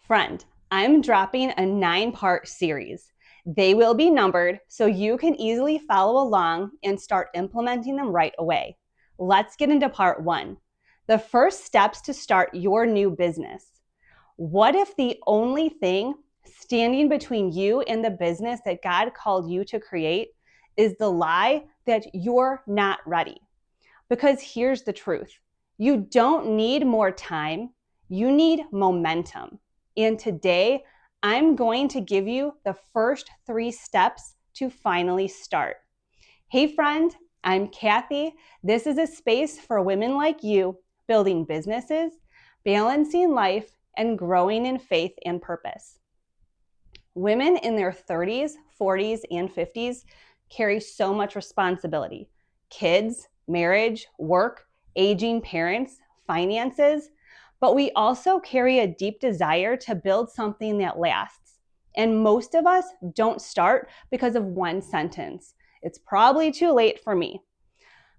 Friend, I'm dropping a 9-part series. They will be numbered so you can easily follow along and start implementing them right away. Let's get into part 1. The first steps to start your new business. What if the only thing standing between you and the business that God called you to create is the lie that you're not ready? Because here's the truth. You don't need more time. You need momentum. And today, I'm going to give you the first 3 steps to finally start. Hey friend, I'm Kathy. This is a space for women like you building businesses, balancing life, and growing in faith and purpose. Women in their 30s, 40s, and 50s carry so much responsibility. Kids, marriage, work, aging parents, finances, but we also carry a deep desire to build something that lasts. And most of us don't start because of one sentence. It's probably too late for me.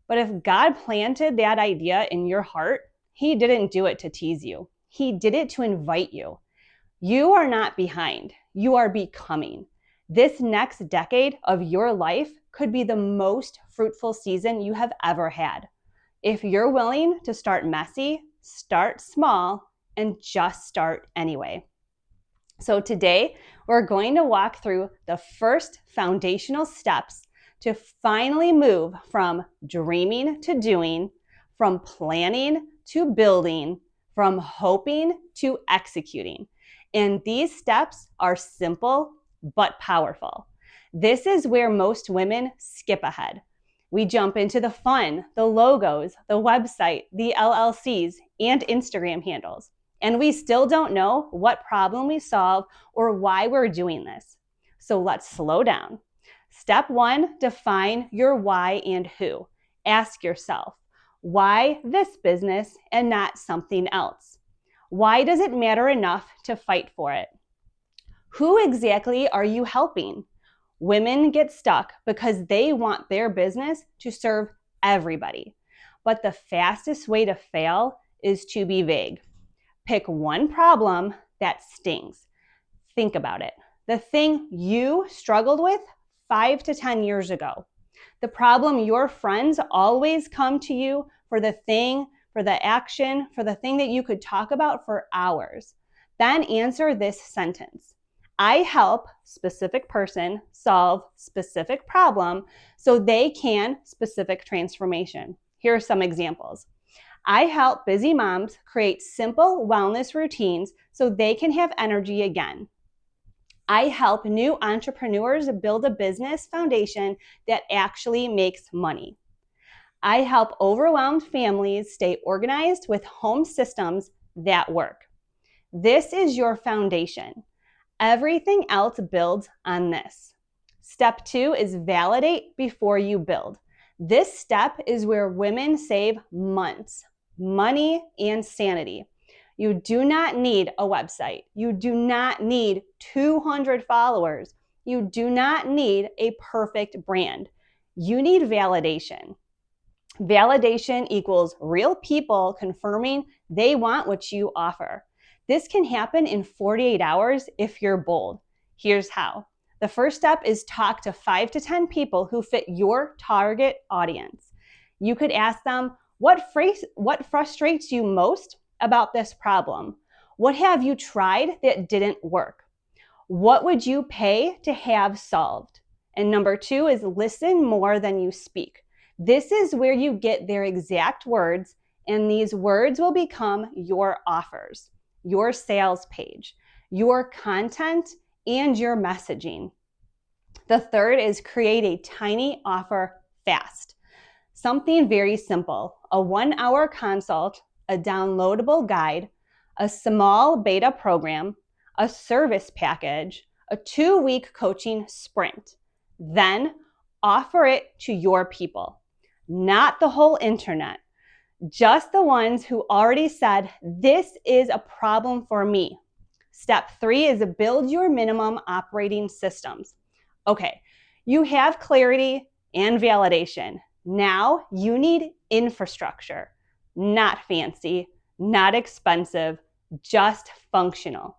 But if God planted that idea in your heart, He didn't do it to tease you. He did it to invite you. You are not behind. You are becoming. This next decade of your life could be the most fruitful season you have ever had. If you're willing to start messy, start small, and just start anyway. So today, we're going to walk through the first foundational steps to finally move from dreaming to doing, from planning to building, from hoping to executing. And these steps are simple but powerful. This is where most women skip ahead. We jump into the fun, the logos, the website, the LLCs, and Instagram handles. And we still don't know what problem we solve or why we're doing this. So let's slow down. Step 1, define your why and who. Ask yourself, why this business and not something else? Why does it matter enough to fight for it? Who exactly are you helping? Women get stuck because they want their business to serve everybody. But the fastest way to fail is to be vague. Pick one problem that stings. Think about it. The thing you struggled with 5 to 10 years ago. The problem your friends always come to you for the thing, for the action, for the thing that you could talk about for hours. Then answer this sentence. I help specific person solve specific problem so they can specific transformation. Here are some examples. I help busy moms create simple wellness routines so they can have energy again. I help new entrepreneurs build a business foundation that actually makes money. I help overwhelmed families stay organized with home systems that work. This is your foundation. Everything else builds on this. Step 2 is validate before you build. This step is where women save months, money, and sanity. You do not need a website. You do not need 200 followers. You do not need a perfect brand. You need validation. Validation equals real people confirming they want what you offer. This can happen in 48 hours if you're bold. Here's how. The first step is talk to 5 to 10 people who fit your target audience. You could ask them, what frustrates you most about this problem? What have you tried that didn't work? What would you pay to have solved? And number 2 is listen more than you speak. This is where you get their exact words, and these words will become your offers, your sales page, your content, and your messaging. The third is create a tiny offer fast. Something very simple, a 1-hour consult, a downloadable guide, a small beta program, a service package, a 2-week coaching sprint. Then offer it to your people, not the whole internet. Just the ones who already said, this is a problem for me. Step 3 is build your minimum operating systems. Okay, you have clarity and validation. Now you need infrastructure, not fancy, not expensive, just functional.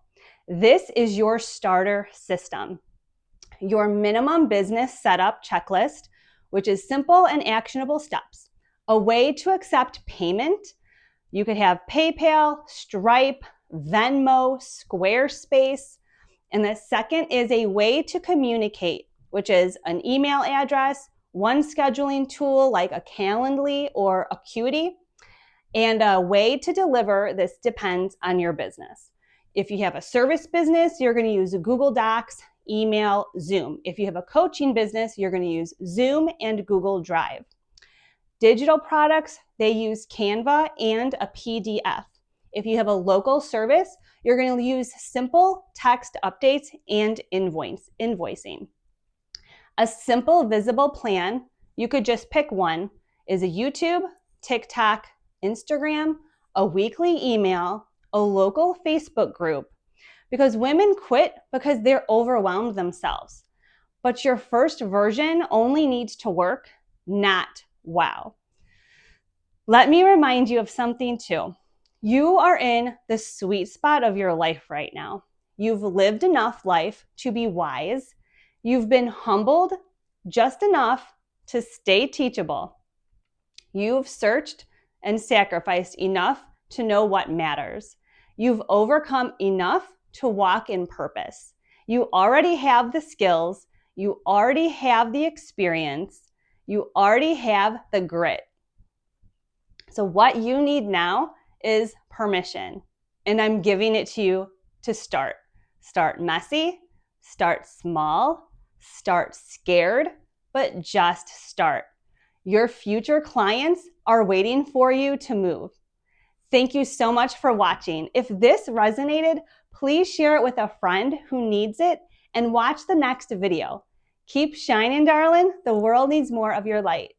This is your starter system, your minimum business setup checklist, which is simple and actionable steps, a way to accept payment. You could have PayPal, Stripe, Venmo, Squarespace. And the second is a way to communicate, which is an email address, one scheduling tool like a Calendly or Acuity, and a way to deliver. This depends on your business. If you have a service business, you're going to use Google Docs, email, Zoom. If you have a coaching business, you're going to use Zoom and Google Drive. Digital products, they use Canva and a PDF. If you have a local service, you're going to use simple text updates and invoicing. A simple visible plan, you could just pick one, is a YouTube, TikTok, Instagram, a weekly email, a local Facebook group, because women quit because they're overwhelmed themselves. But your first version only needs to work, not wow. Let me remind you of something too. You are in the sweet spot of your life right now. You've lived enough life to be wise. You've been humbled just enough to stay teachable. You've searched and sacrificed enough to know what matters. You've overcome enough to walk in purpose. You already have the skills. You already have the experience. You already have the grit. So what you need now is permission. And I'm giving it to you to start. Start messy, start small, start scared, but just start. Your future clients are waiting for you to move. Thank you so much for watching. If this resonated, please share it with a friend who needs it and watch the next video. Keep shining, darling. The world needs more of your light.